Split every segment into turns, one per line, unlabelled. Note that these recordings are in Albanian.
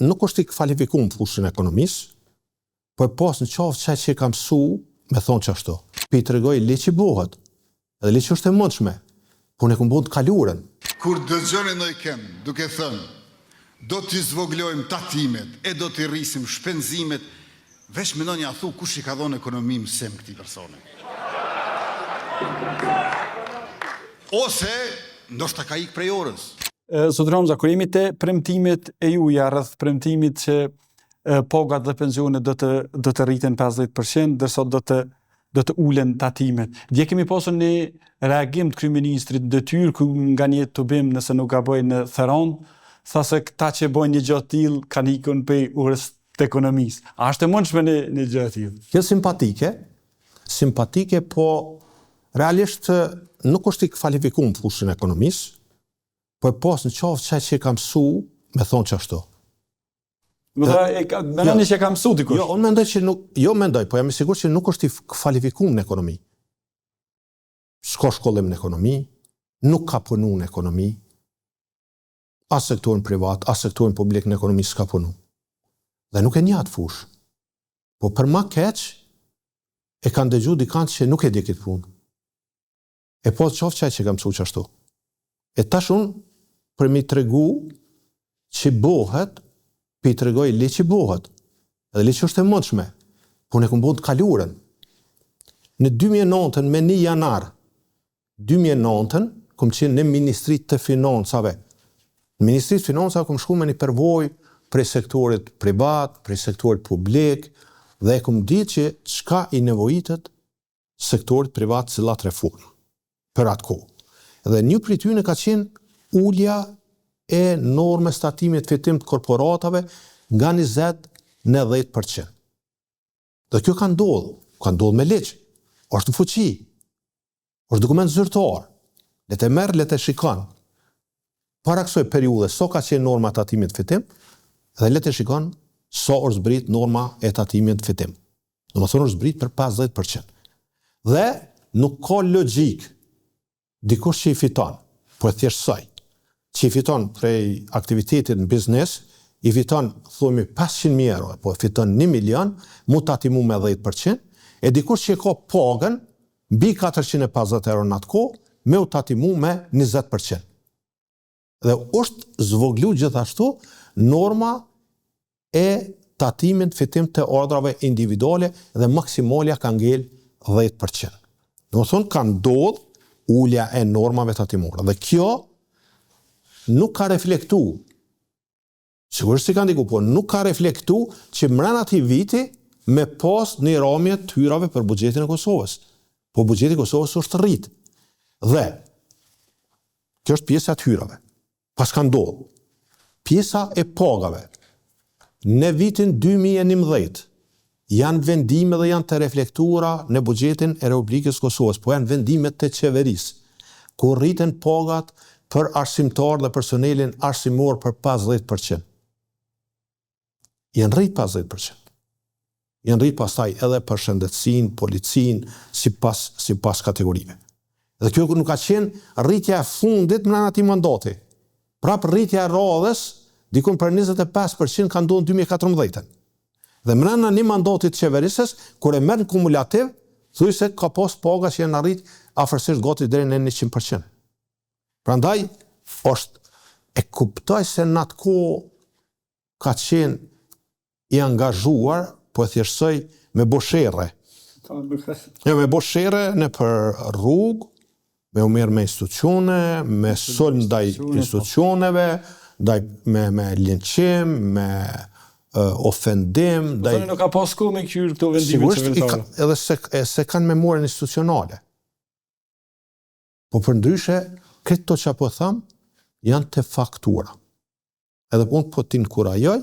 nuk është i kvalifikuar në fushën e ekonomisë, po e pas në qafë qaj që e kam mësu me thonë që ashtu. Pi të regoj le që bëhet, edhe le që është e mundshme, po ne këmë bëhet të kaluren.
Kur dëgjoni ndonjë kënd duke thënë, do t'i zvoglojmë tatimet, e do t'i rrisim shpenzimet, veç mendoni a thu kush i ka dhënë ekonominë sem këtij personi. Ose ndoshta ka ikë prej orës.
Zot Ramza, kur jemi te premtimet e juaja rreth premtimit që pagat dhe pensionet do të rriten 50%, dërsa do të ulen tatimet. Dje kemi pasur një reagim të kryeministrit detyrë ku nga një tubim nëse nuk gaboj në Theron, tha se këta që bojnë një gjë të tillë kanë ikën prej urës të ekonomisë. A është e mundshme një gjë të tillë?
Kjo simpatike, po realisht nuk është i kvalifikuar në fushën e ekonomisë, po e pas në qafë qaj që e kam mësu me thonë që ashtu.
Mendoni që e ka mësu dikush?
Jo, unë mendoj që nuk, po jam i sigurt që nuk është i kvalifikuar në ekonomi. S'ka shkollim në ekonomi, nuk ka punu në ekonomi, as sektorin privat, as sektorin publik në ekonomi s'ka punu. Dhe nuk e njeh atë fushë. Po për ma keq, e kanë dëgju dikant që nuk e di këtë punë. E po të qofë qaj që kam mësu që ashtu. E tash unë, për mi të regu që bëhet, pi të regoj le që bëhet, edhe le që është e mundshme, po ne këmë bëhet të kaluren. Në 2009, me 1 janar, 2009, këmë qenë në Ministrit të Financave. Në Ministrit të Financave këmë shku me një përvoj prej sektorit privat, prej sektorit publik, dhe këmë ditë që çka i nevojitet sektorit privat cilat reformë për atë kohë. Dhe një prej tyre ka qenë ulja e normës tatimit fitim të korporatave nga 20 në 10%. Dhe kjo ka ndodhë me ligj, është në fuqi, është dokument zyrtar, le të merr, le të shikon. Para kësaj periudhe, so ka qenë norma e tatimit fitim, dhe le të shikon so është zbrit norma e tatimit fitim. Domethënë është zbrit për 50%. Dhe nuk ka logjik dikush që i fiton, po e thjesht saj, që i fiton prej aktivitetit në biznes, i fiton, thujme, 500.000 euro, po fiton 1 milion, mu tatimu me 10%, e dikush që i ka pagën, mbi 450 euro në atë kohë, me u tatimu me 20%. Dhe është zvoglu gjithashtu norma e tatimit fitim të ordrave individuale dhe maksimalja ka ngel 10%. Domethënë ka ndodhur ulja e normave tatimore. Dhe kjo nuk ka reflektu, sigurisht si ka ndiku, po nuk ka reflektu që mbrana atij viti me pas një ramje të hyrave për buxhetin e Kosovës. Po buxheti i Kosovës është rrit. Dhe kjo është pjesa e hyrave. Pas ka ndodhur pjesa e pagave. Në vitin 2011 janë vendime dhe janë të reflektuara në buxhetin e Republikës Kosovës, po janë vendime të qeverisë, ku rriten pagat për arsimtar dhe personelin arsimor për 50%. Janë rrit 50%. Janë rrit pastaj edhe për shëndetësinë, policinë, sipas kategorive. Dhe kjo nuk ka qenë rritja e fundit në atij mandati. Prap rritja e radhës, dikun për 25% ka ndodhur në 2014. Dhe mbrana një mandatit qeverisës, kur e merr në kumulativ, thuaj se ka pas paga që janë arrit afërsisht gati deri në 100%. Prandaj e kuptoj se në atë kohë ka qenë i angazhuar, po e thjeshtësoj me boshere. Me boshere në për rrugë, me u merr me institucione, me sulm ndaj institucioneve, me linçim, me ofendim.
Po nuk ka pas kohë me kyr këto vendime qeveritare.
Edhe se kanë memorin institucionale. Po përndryshe, këto që po tham, janë të faktura. Edhe unë po t'inkurajoj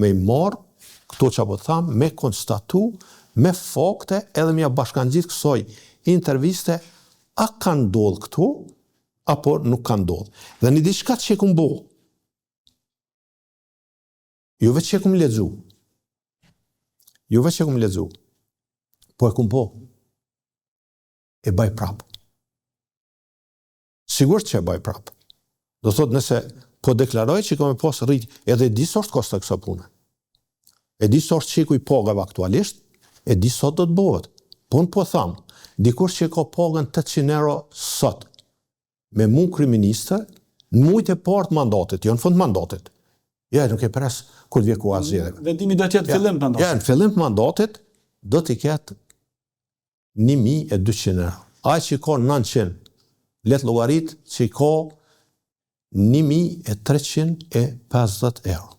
me i marë këto që po tham, me konstatu, me fakte, edhe me ja bashkangjit kësoj interviste, a kanë ndodhë këtu, apo nuk kanë ndodhë. Dhe një diçka që e këmë bo, jo veç që e këmë ledzu, po e këmë bo, e baj prapë. Sigurisht që e baj prapë. Do thot nëse po deklaroj që kam pas rrit, edhe di sa është kosta kësa pune. E di sa është qiku i pagave aktualisht, e di sa do të bëhet. Po në po thamë, dikush që ka pagën 800 euro sot, me mu kryeministër, në mujt e partë mandatit, jo në fund mandatit. Ja, nuk e pres kur vje ku azjere.
Vendimi do të jetë fillim të mandatit.
Ja, në fillim të mandatit, do t'i ketë 1200 euro. Ai që ka 900, let llogarit që ka 1350 euro.